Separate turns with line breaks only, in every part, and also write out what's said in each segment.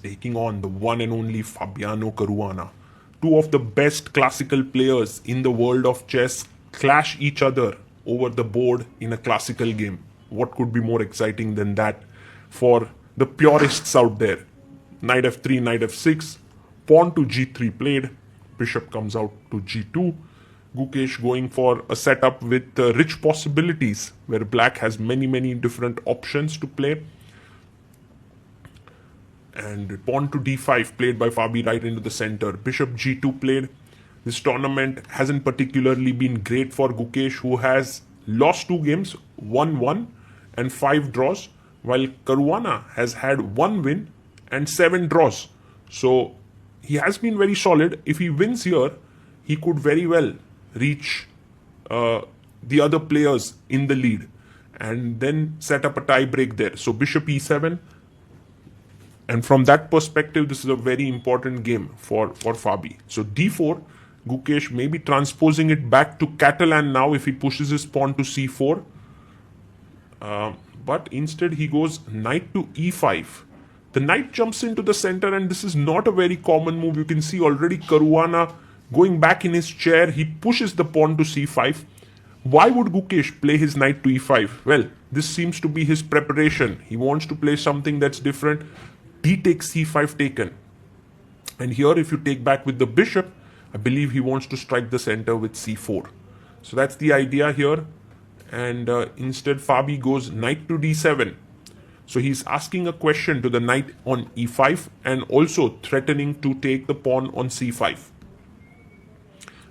taking on the one and only Fabiano Caruana. Two of the best classical players in the world of chess clash each other over the board in a classical game. What could be more exciting than that for the purists out there? Knight f3, knight f6, pawn to g3 played, bishop comes out to g2. Gukesh going for a setup with rich possibilities where black has many different options to play. And pawn to d5 played by Fabi right into the center. Bishop g2 played. This tournament hasn't particularly been great for Gukesh, who has lost 2 games, won 1 and 5 draws, while Caruana has had 1 win and 7 draws. So he has been very solid. If he wins here, he could very well reach the other players in the lead and then set up a tie break there. So bishop e7. And from that perspective, this is a very important game for Fabi. So d4, Gukesh may be transposing it back to Catalan now if he pushes his pawn to c4. But instead he goes knight to e5. The knight jumps into the center, and this is not a very common move. You can see already Caruana going back in his chair. He pushes the pawn to c5. Why would Gukesh play his knight to e5? Well, this seems to be his preparation. He wants to play something that's different. D takes c5 taken. And here if you take back with the bishop, I believe he wants to strike the center with c4. So that's the idea here. And instead Fabi goes knight to d7. So he's asking a question to the knight on e5 and also threatening to take the pawn on c5.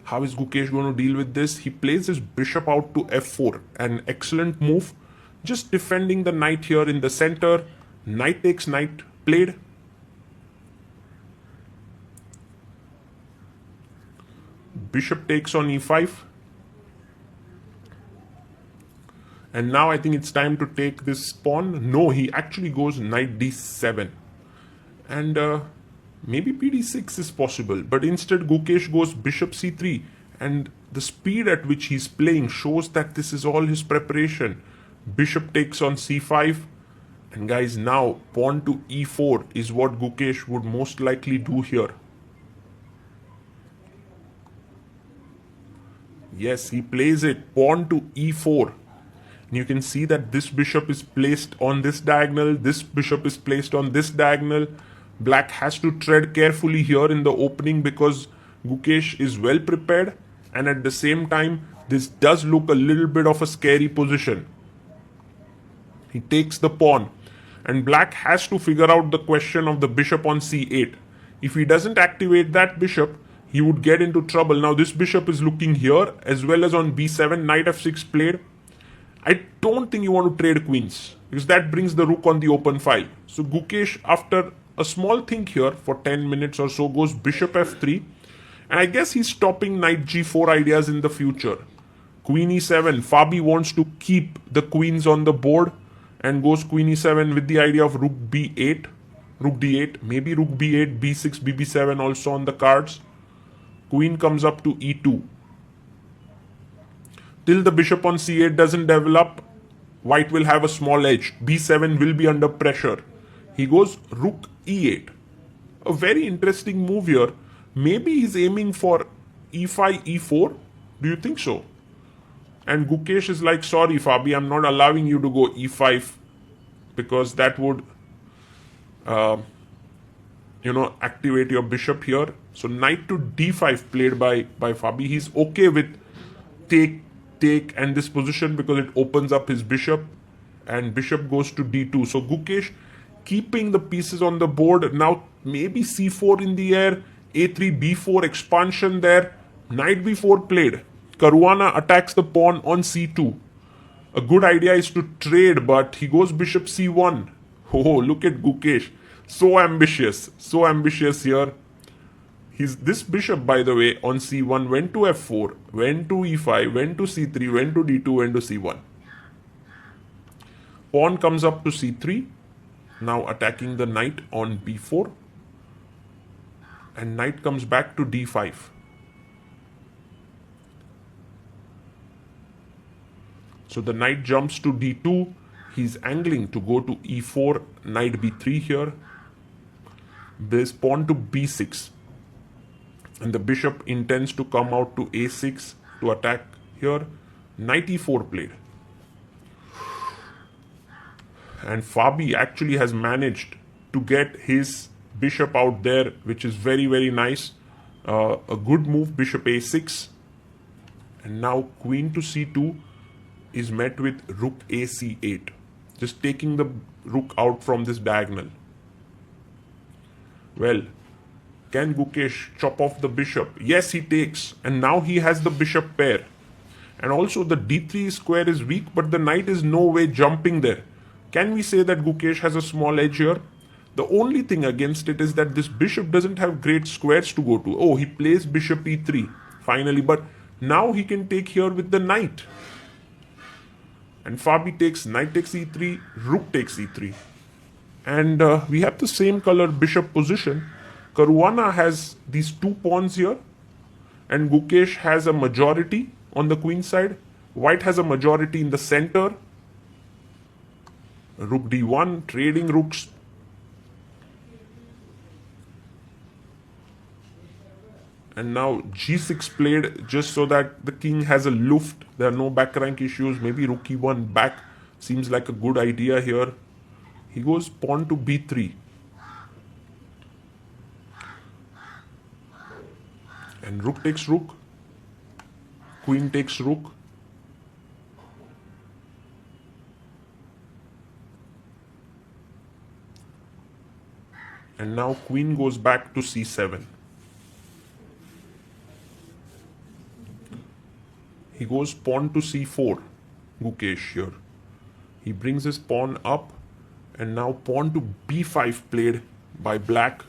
How is Gukesh going to deal with this? He plays his bishop out to f4. An excellent move. Just defending the knight here in the center. Knight takes knight played. Bishop takes on e5. And now I think it's time to take this pawn. No, he actually goes knight d7. And maybe pd6 is possible. But instead Gukesh goes bishop c3. And the speed at which he's playing shows that this is all his preparation. Bishop takes on c5. And guys, now pawn to e4 is what Gukesh would most likely do here. Yes, he plays it, pawn to e4. And you can see that this bishop is placed on this diagonal, this bishop is placed on this diagonal. Black has to tread carefully here in the opening because Gukesh is well prepared, and at the same time this does look a little bit of a scary position. He takes the pawn, and black has to figure out the question of the bishop on c8. If he doesn't activate that bishop, he would get into trouble. Now this bishop is looking here as well as on b7, knight f6 played. I don't think you want to trade queens because that brings the rook on the open file. So Gukesh, after a small think here for 10 minutes or so, goes bishop f3. And I guess he's stopping knight g4 ideas in the future. Queen e7, Fabi wants to keep the queens on the board and goes queen e7 with the idea of rook b8, rook d8, maybe rook b8, b6, bb7 also on the cards. Queen comes up to e2. Till the bishop on c8 doesn't develop, white will have a small edge. b7 will be under pressure. He goes rook e8. A very interesting move here. Maybe he's aiming for e5, e4. Do you think so? And Gukesh is like, sorry Fabi, I'm not allowing you to go e5 because that would, activate your bishop here. So knight to d5 played by Fabi. He's okay with take and this position because it opens up his bishop, and bishop goes to d2. So Gukesh keeping the pieces on the board. Now maybe c4 in the air, a3, b4 expansion there, knight b4 played. Caruana attacks the pawn on c2. A good idea is to trade, but he goes bishop c1. Oh, look at Gukesh. So ambitious here. This bishop, by the way, on c1 went to f4, went to e5, went to c3, went to d2, went to c1. Pawn comes up to c3. Now attacking the knight on b4. And knight comes back to d5. So the knight jumps to d2. He's angling to go to e4, knight b3 here. This pawn to b6. And the bishop intends to come out to a6 to attack here. Knight e4 played. And Fabi actually has managed to get his bishop out there, which is very, very nice. A good move, bishop a6. And now queen to c2 is met with rook a c8. Just taking the rook out from this diagonal. Well, can Gukesh chop off the bishop? Yes, he takes. And now he has the bishop pair. And also the d3 square is weak, but the knight is no way jumping there. Can we say that Gukesh has a small edge here? The only thing against it is that this bishop doesn't have great squares to go to. Oh, he plays bishop e3 finally, but now he can take here with the knight. And Fabi takes knight takes e3, rook takes e3. And we have the same color bishop position. Caruana has these two pawns here, and Gukesh has a majority on the queen side. White has a majority in the center. Rook d1, trading rooks. And now g6 played just so that the king has a luft. There are no back rank issues. Maybe rook e1 back seems like a good idea here. He goes pawn to b3. And rook takes rook. Queen takes rook. And now queen goes back to c7. He goes pawn to c4, Gukesh here. He brings his pawn up, and now pawn to b5 played by black.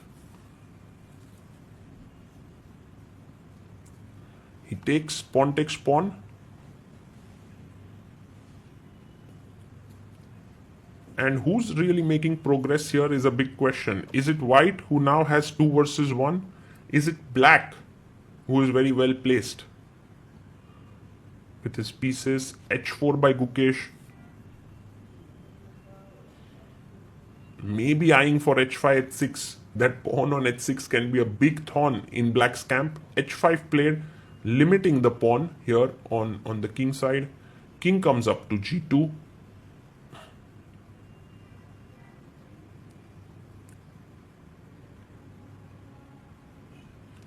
He takes pawn takes pawn. And who's really making progress here is a big question. Is it white, who now has 2 versus 1? Is it black, who is very well placed? With his pieces, h4 by Gukesh. Maybe eyeing for h5, h6. That pawn on h6 can be a big thorn in black's camp. h5 played, limiting the pawn here on the king side. King comes up to g2.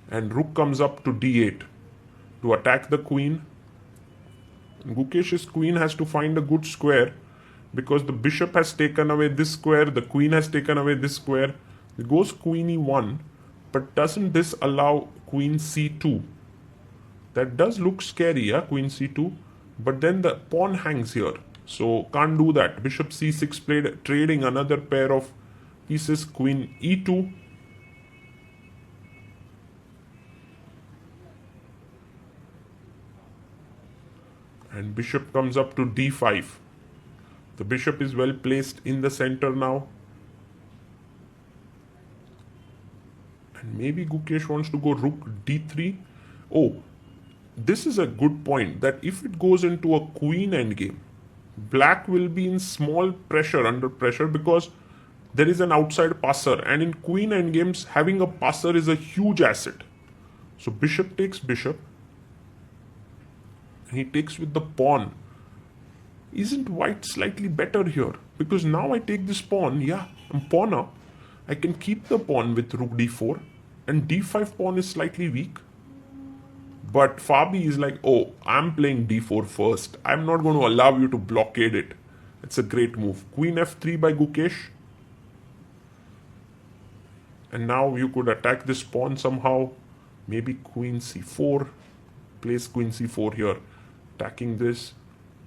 And rook comes up to d8 to attack the queen. Gukesh's queen has to find a good square because the bishop has taken away this square, the queen has taken away this square. It goes queen e1, but doesn't this allow queen c2? That does look scary, yeah, queen c2, but then the pawn hangs here, so can't do that. Bishop c6 played, trading another pair of pieces. Queen e2. And bishop comes up to d5. The bishop is well placed in the center now. And maybe Gukesh wants to go rook d3. Oh, this is a good point, that if it goes into a queen endgame, black will be in small pressure, under pressure, because there is an outside passer. And in queen endgames, having a passer is a huge asset. So bishop takes bishop. He takes with the pawn. Isn't white slightly better here? Because now I take this pawn, yeah, I'm pawn up. I can keep the pawn with rook d4, and d5 pawn is slightly weak. But Fabi is like, oh, I'm playing d4 first. I'm not going to allow you to blockade it. It's a great move. Queen f3 by Gukesh. And now you could attack this pawn somehow. Maybe queen c4. Plays queen c4 here. Attacking this.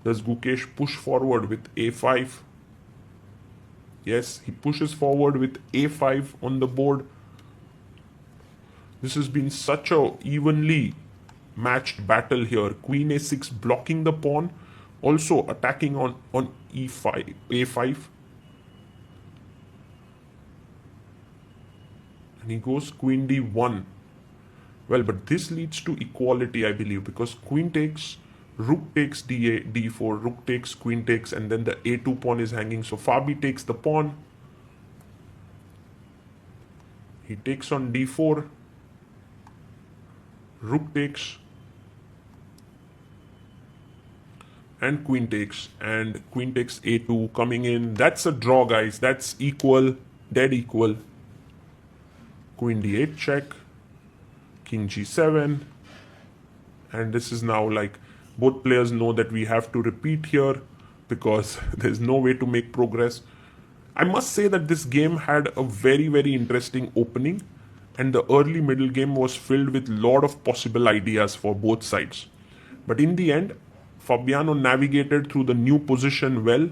Does Gukesh push forward with a5? Yes, he pushes forward with a5 on the board. This has been such a evenly matched battle here. Queen a6 blocking the pawn. Also attacking on e5, a5. And he goes queen d1. Well, but this leads to equality, I believe, because queen takes, rook takes d4, rook takes, queen takes, and then the a2 pawn is hanging. So Fabi takes the pawn. He takes on d4. Rook takes. And queen takes. And queen takes a2 coming in. That's a draw, guys. That's equal. Dead equal. Queen d8 check. King g7. And this is now like both players know that we have to repeat here because there's no way to make progress. I must say that this game had a very, very interesting opening, and the early middle game was filled with a lot of possible ideas for both sides. But in the end, Fabiano navigated through the new position well.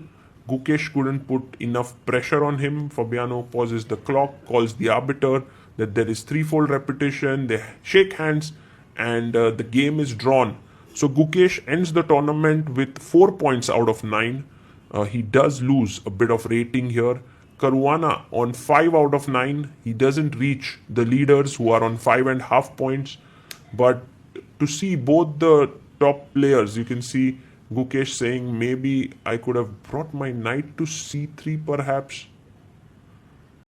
Gukesh couldn't put enough pressure on him. Fabiano pauses the clock, calls the arbiter that there is threefold repetition. They shake hands, and the game is drawn. So Gukesh ends the tournament with 4 points out of 9. He does lose a bit of rating here. Caruana on 5 out of 9. He doesn't reach the leaders who are on 5.5 points. But to see both the top players, you can see Gukesh saying maybe I could have brought my knight to c3 perhaps.